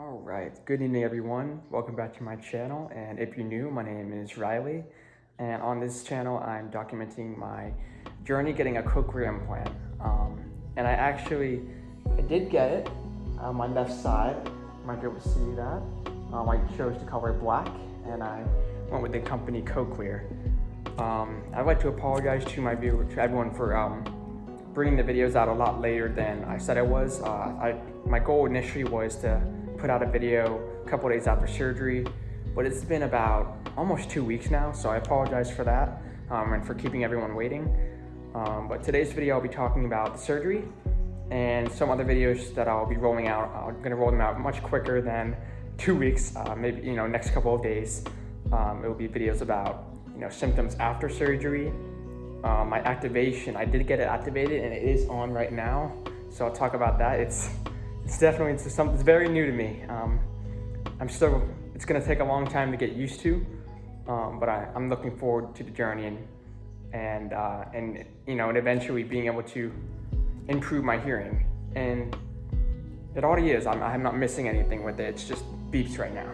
All right, good evening everyone. Welcome back to my channel. And if you're new, my name is Riley. And on this channel, I'm documenting my journey getting a cochlear implant. And I did get it on my left side. You might be able to see that. I chose the color black and I went with the company Cochlear. I'd like to apologize to my viewers, to everyone for bringing the videos out a lot later than I said I was. My goal initially was to put out a video a couple days after surgery, but it's been about almost 2 weeks now, so I apologize for that and for keeping everyone waiting. But today's video I'll be talking about the surgery and some other videos that I'll be rolling out. I'm going to roll them out much quicker than 2 weeks, maybe next couple of days. It will be videos about symptoms after surgery, my activation. I did get it activated and it is on right now, so I'll talk about that. It's definitely something that's very new to me. It's gonna take a long time to get used to, but I'm looking forward to the journey and eventually being able to improve my hearing. And it already is. I'm not missing anything with it. It's just beeps right now.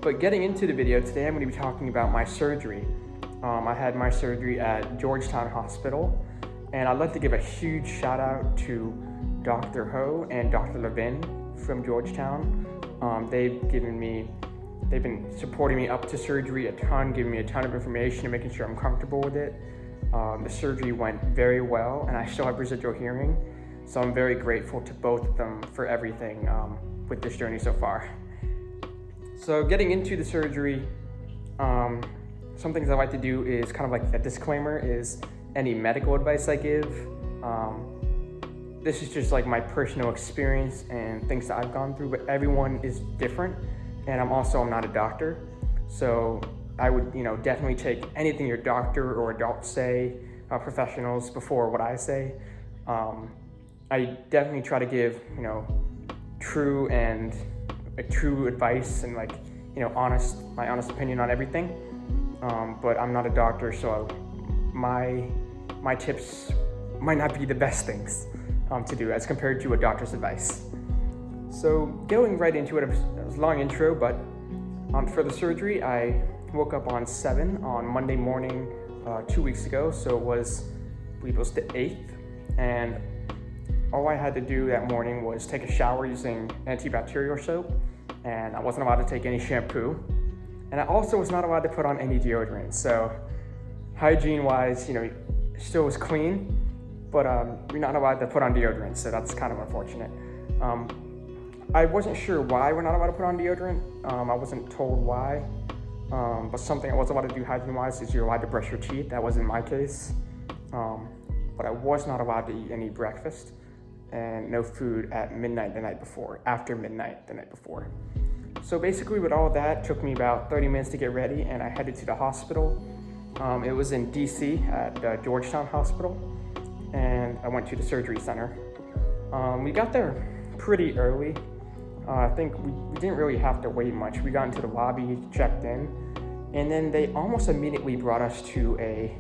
But getting into the video today, I'm going to be talking about my surgery. I had my surgery at Georgetown Hospital, and I'd like to give a huge shout out to Dr. Ho and Dr. Levin from Georgetown. They've been supporting me up to surgery a ton, giving me a ton of information and making sure I'm comfortable with it. The surgery went very well, and I still have residual hearing, so I'm very grateful to both of them for everything with this journey so far. So getting into the surgery, some things I like to do is kind of like a disclaimer is any medical advice I give. This is just like my personal experience and things that I've gone through, but everyone is different. And I'm not a doctor. So I would, definitely take anything your doctor or adults say, professionals, before what I say. I definitely try to give, true advice and my honest opinion on everything. But I'm not a doctor, so my tips might not be the best things to do as compared to a doctor's advice. So going right into it, it was a long intro, but for the surgery, I woke up on 7 on Monday morning 2 weeks ago, so I believe it was the 8th, and all I had to do that morning was take a shower using antibacterial soap, and I wasn't allowed to take any shampoo, and I also was not allowed to put on any deodorant. So hygiene-wise, still was clean, but you're not allowed to put on deodorant, so that's kind of unfortunate. I wasn't sure why we're not allowed to put on deodorant. I wasn't told why, but something I was allowed to do hygiene-wise is you're allowed to brush your teeth. That was in my case, but I was not allowed to eat any breakfast and no food at midnight the night before, after midnight the night before. So basically with all that, it took me about 30 minutes to get ready, and I headed to the hospital. It was in DC at Georgetown Hospital, and I went to the surgery center. We got there pretty early. I think we didn't really have to wait much. We got into the lobby, checked in, and then they almost immediately brought us to a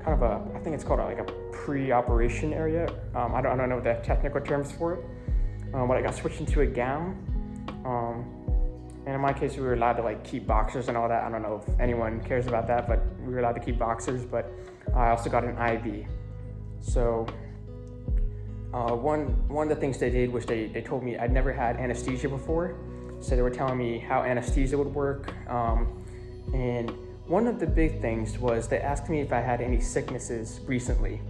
kind of I think it's called a pre-operation area. I don't know the technical terms for it, but I got switched into a gown. And in my case, we were allowed to keep boxers and all that. I don't know if anyone cares about that, but we were allowed to keep boxers, but I also got an IV. So one of the things they did was they told me I'd never had anesthesia before. So they were telling me how anesthesia would work. And one of the big things was they asked me if I had any sicknesses recently,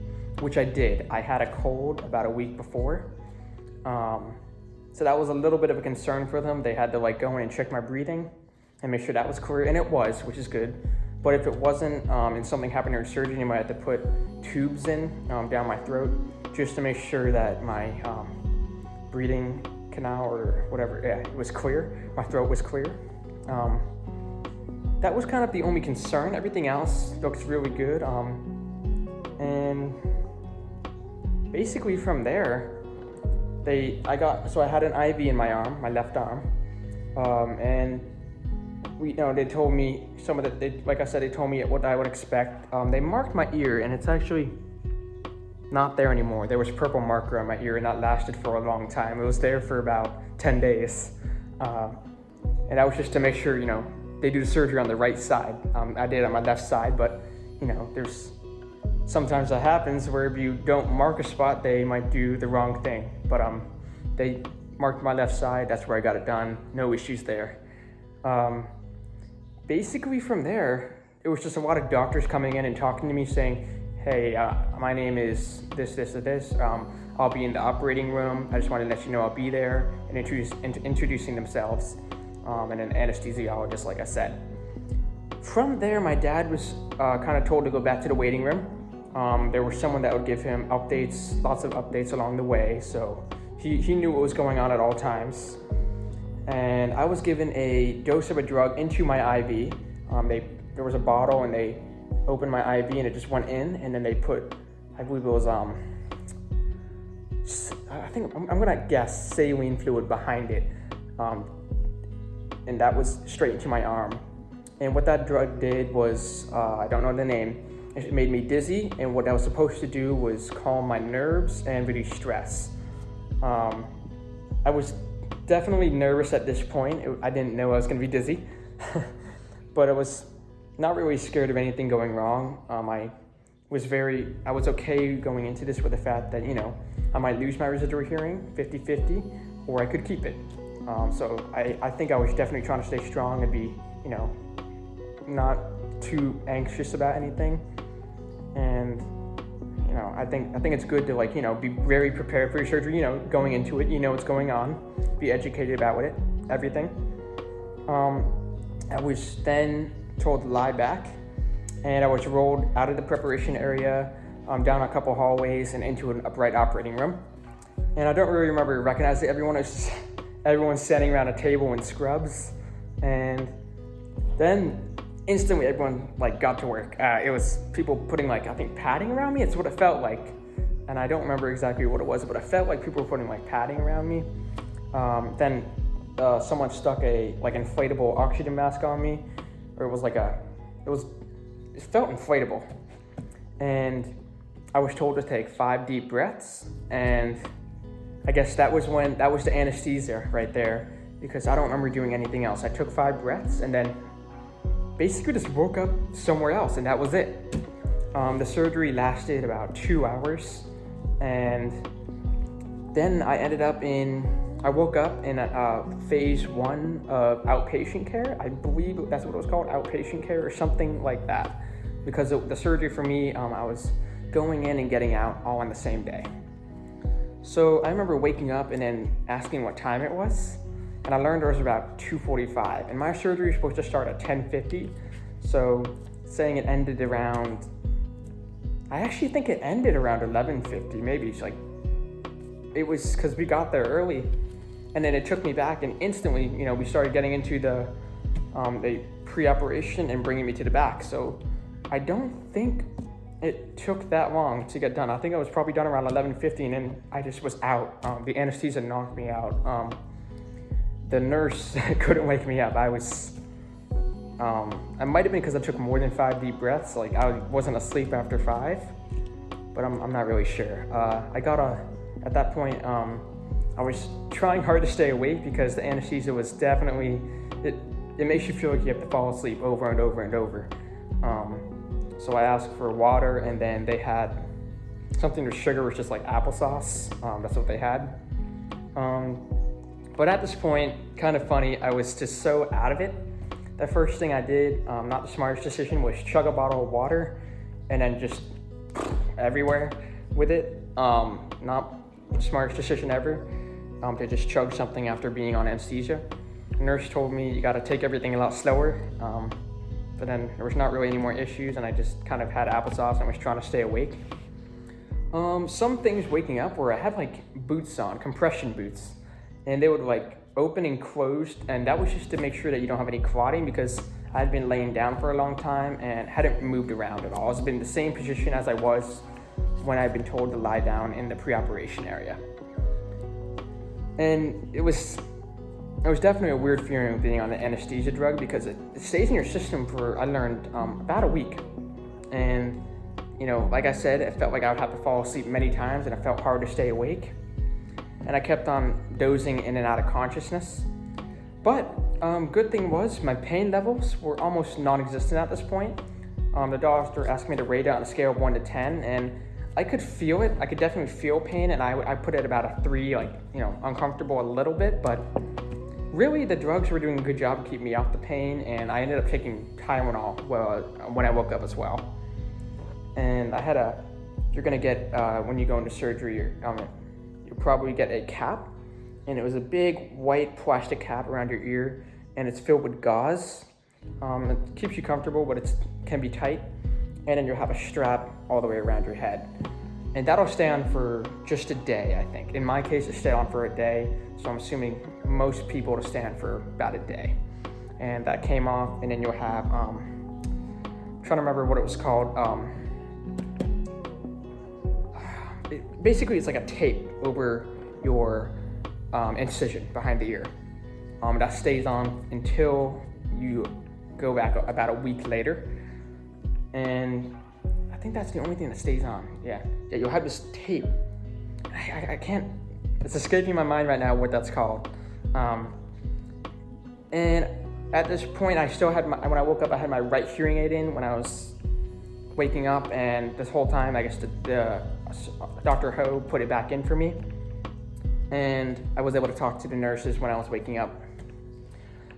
which I did. I had a cold about a week before. So that was a little bit of a concern for them. They had to go in and check my breathing and make sure that was clear, and it was, which is good. But if it wasn't, and something happened during surgery, you might have to put tubes in down my throat just to make sure that my breathing canal or whatever, it was clear. My throat was clear. That was kind of the only concern. Everything else looks really good. And basically from there, I had an IV in my arm, my left arm, and they told me like I said, they told me what I would expect. They marked my ear, and it's actually not there anymore. There was purple marker on my ear, and that lasted for a long time. It was there for about 10 days. And that was just to make sure, they do the surgery on the right side. I did it on my left side, but, there's sometimes that happens where if you don't mark a spot, they might do the wrong thing. But they marked my left side. That's where I got it done. No issues there. Basically from there, it was just a lot of doctors coming in and talking to me saying, hey, my name is this, this, or this. I'll be in the operating room. I just wanted to let you know I'll be there, and introducing themselves, and an anesthesiologist, like I said. From there, my dad was kind of told to go back to the waiting room. There was someone that would give him updates, lots of updates along the way, so he knew what was going on at all times. And I was given a dose of a drug into my IV. There was a bottle, and they opened my IV, and it just went in, and then they put, I believe it was, I think, I'm gonna guess, saline fluid behind it. And that was straight into my arm. And what that drug did was, I don't know the name, it made me dizzy, and what I was supposed to do was calm my nerves and reduce stress. I was definitely nervous at this point. I didn't know I was gonna be dizzy, but I was not really scared of anything going wrong. I was okay going into this with the fact that, I might lose my residual hearing, 50-50, or I could keep it. So I think I was definitely trying to stay strong and be, not too anxious about anything. And, I think it's good to be very prepared for your surgery, going into it, what's going on, be educated about it, everything. I was then told to lie back, and I was rolled out of the preparation area, down a couple hallways and into a bright operating room. And I don't really remember recognizing everyone. Everyone's standing around a table in scrubs, and then instantly everyone got to work. It was people putting I think padding around me. It's what it felt like, and I don't remember exactly what it was, but it felt like people were putting padding around me. Then someone stuck a inflatable oxygen mask on me, or it felt inflatable, and I was told to take 5 deep breaths, and I guess that was the anesthesia right there, because I don't remember doing anything else. I took 5 breaths and then basically just woke up somewhere else, and that was it. The surgery lasted about 2 hours, and then I woke up in phase 1 of outpatient care. I believe that's what it was called, outpatient care or something like that, because the surgery for me, I was going in and getting out all on the same day. So I remember waking up and then asking what time it was, and I learned it was about 2:45, and my surgery was supposed to start at 10:50, so saying it ended around, I actually think it ended around 11:50, maybe. It was because we got there early, and then it took me back, and instantly, we started getting into the pre-operation and bringing me to the back. So I don't think it took that long to get done. I think I was probably done around 11:50, and then I just was out. The anesthesia knocked me out. The nurse couldn't wake me up. I might have been because I took more than 5 deep breaths. I wasn't asleep after 5, but I'm not really sure. At that point, I was trying hard to stay awake because the anesthesia was definitely, it makes you feel like you have to fall asleep over and over and over. So I asked for water, and then they had something with sugar, which is like applesauce. That's what they had. But at this point, kind of funny, I was just so out of it. The first thing I did, not the smartest decision, was chug a bottle of water and then just everywhere with it. Not the smartest decision ever, to just chug something after being on anesthesia. The nurse told me you got to take everything a lot slower. But then there was not really any more issues, and I just kind of had applesauce and was trying to stay awake. Some things waking up where I had boots on, compression boots, and they would open and close, and that was just to make sure that you don't have any clotting, because I had been laying down for a long time and hadn't moved around at all. It's been the same position as I was when I'd been told to lie down in the pre-operation area. And it was definitely a weird feeling being on the anesthesia drug, because it stays in your system for, I learned, about a week. And, like I said, it felt like I would have to fall asleep many times, and it felt hard to stay awake. And I kept on dozing in and out of consciousness. But good thing was my pain levels were almost non-existent at this point. The doctor asked me to rate it on a scale of 1 to 10, and I could feel it. I could definitely feel pain, and I put it about a 3, uncomfortable a little bit, but really the drugs were doing a good job to keep me off the pain, and I ended up taking Tylenol when I woke up as well. And you're gonna get, when you go into surgery, you'll probably get a cap, and it was a big white plastic cap around your ear, and it's filled with gauze. It keeps you comfortable, but it can be tight. And then you'll have a strap all the way around your head. And that'll stay on for just a day, I think. In my case, it stayed on for a day, so I'm assuming most people it'll stay on for about a day. And that came off, and then you'll have, I'm trying to remember what it was called. Basically, it's like a tape over your incision behind the ear. That stays on until you go back about a week later. And I think that's the only thing that stays on. Yeah, you'll have this tape. I can't, it's escaping my mind right now what that's called. And at this point, I still had when I woke up, I had my right hearing aid in when I was waking up, and this whole time, I guess the Dr. Ho put it back in for me. And I was able to talk to the nurses when I was waking up.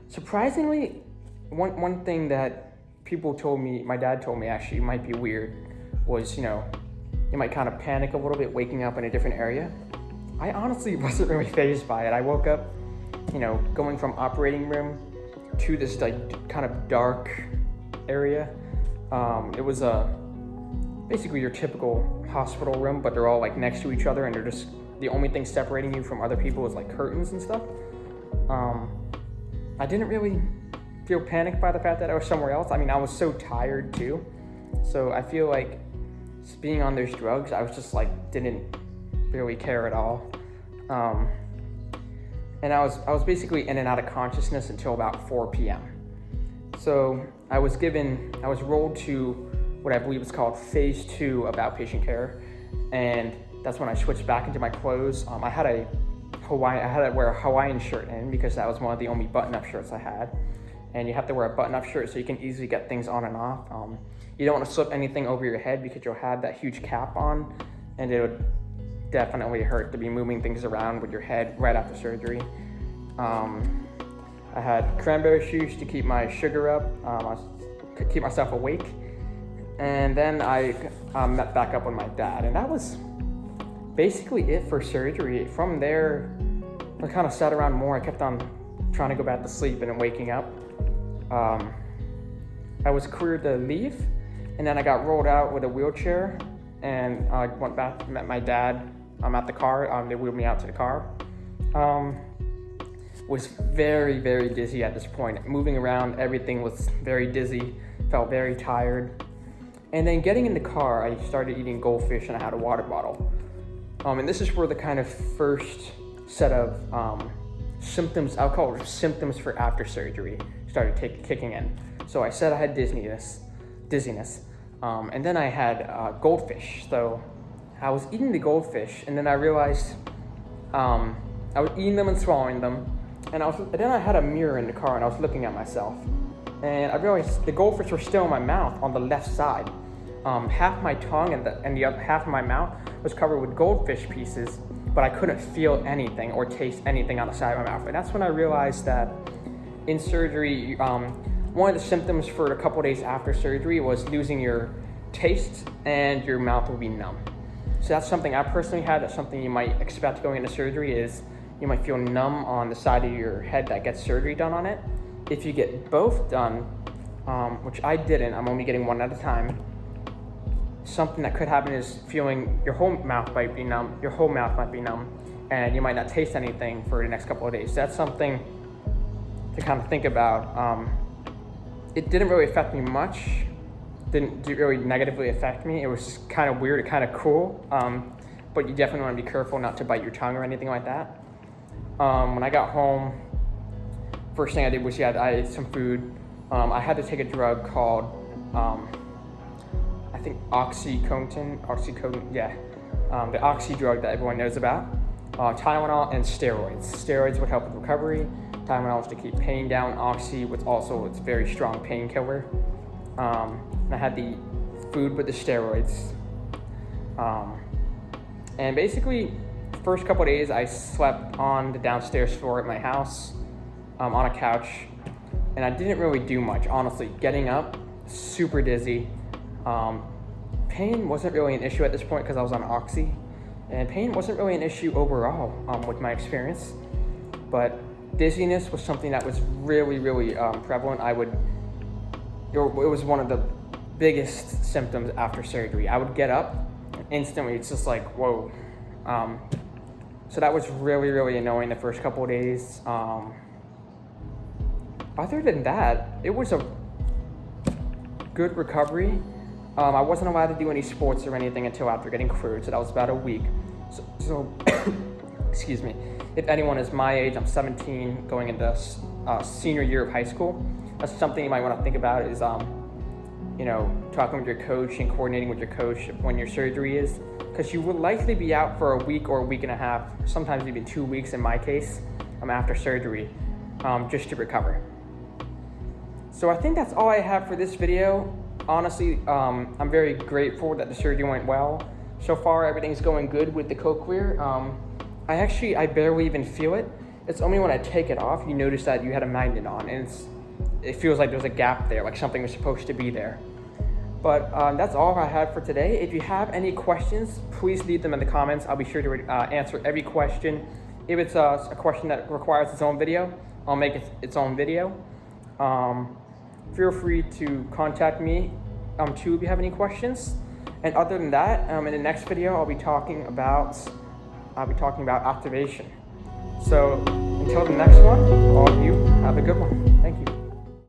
Surprisingly, one thing that people told me, my dad told me actually might be weird, was, you might kind of panic a little bit waking up in a different area. I honestly wasn't really fazed by it. I woke up, going from operating room to this kind of dark area. It was basically your typical hospital room, but they're all next to each other, and they're just, the only thing separating you from other people is curtains and stuff. I didn't really feel panicked by the fact that I was somewhere else. I mean, I was so tired too. So I feel like just being on those drugs, I was just didn't really care at all. And I was basically in and out of consciousness until about 4 p.m. So I was rolled to what I believe is called phase 2 of outpatient care. And that's when I switched back into my clothes. I had to wear a Hawaiian shirt in because that was one of the only button-up shirts I had. And you have to wear a button-up shirt so you can easily get things on and off. You don't want to slip anything over your head because you'll have that huge cap on, and it would definitely hurt to be moving things around with your head right after surgery. I had cranberry juice to keep my sugar up, keep myself awake. And then I met back up with my dad, and that was basically it for surgery. From there, I kind of sat around more. I kept on trying to go back to sleep and then waking up. I was cleared to leave, and then I got rolled out with a wheelchair, and I went back, met my dad at the car. They wheeled me out to the car. Was very, very dizzy at this point. Moving around, everything was very dizzy, felt very tired. And then getting in the car, I started eating goldfish, and I had a water bottle. And this is where the kind of first set of symptoms, I'll call it symptoms for after surgery, started kicking in. So I said I had dizziness, and then I had goldfish. So I was eating the goldfish, and then I realized I was eating them and swallowing them, and then I had a mirror in the car, and I was looking at myself, and I realized the goldfish were still in my mouth on the left side. Half my tongue and the other half of my mouth was covered with goldfish pieces, but I couldn't feel anything or taste anything on the side of my mouth. And that's when I realized that in surgery, one of the symptoms for a couple days after surgery was losing your taste and your mouth will be numb. So that's something I personally had. That's something you might expect going into surgery is you might feel numb on the side of your head that gets surgery done on it. If you get both done, which I didn't, I'm only getting one at a time, something that could happen is feeling your whole mouth might be numb, and you might not taste anything for the next couple of days. So that's something to kind of think about. It didn't really affect me much, didn't really negatively affect me. It was kind of weird, kind of cool, but you definitely want to be careful not to bite your tongue or anything like that. When I got home, first thing I did was I ate some food. I had to take a drug called I think oxycontin, the oxy drug that everyone knows about. Tylenol and steroids. Steroids would help with recovery. Tylenols to keep pain down. Oxy, which also it's very strong painkiller. And I had the food with the steroids. And basically, first couple of days I slept on the downstairs floor at my house, on a couch, and I didn't really do much, honestly. Getting up, super dizzy. Pain wasn't really an issue at this point because I was on Oxy, and pain wasn't really an issue overall with my experience, but dizziness was something that was really, really prevalent. It was one of the biggest symptoms after surgery. I would get up, and instantly it's just like, whoa. So that was really, really annoying the first couple of days. Other than that, it was a good recovery. I wasn't allowed to do any sports or anything until after getting cleared, so that was about a week. So excuse me, if anyone is my age, I'm 17, going into senior year of high school, that's something you might want to think about is, talking with your coach and coordinating with your coach when your surgery is, because you will likely be out for a week or a week and a half, sometimes even 2 weeks in my case, after surgery, just to recover. So I think that's all I have for this video. Honestly, I'm very grateful that the surgery went well. So far, everything's going good with the Cochlear. I barely even feel it. It's only when I take it off, you notice that you had a magnet on, and it feels like there's a gap there, like something was supposed to be there. But that's all I have for today. If you have any questions, please leave them in the comments. I'll be sure to answer every question. If it's a question that requires its own video, I'll make it its own video. Feel free to contact me too if you have any questions. And other than that, in the next video, I'll be talking about activation. So until the next one, all of you have a good one. Thank you.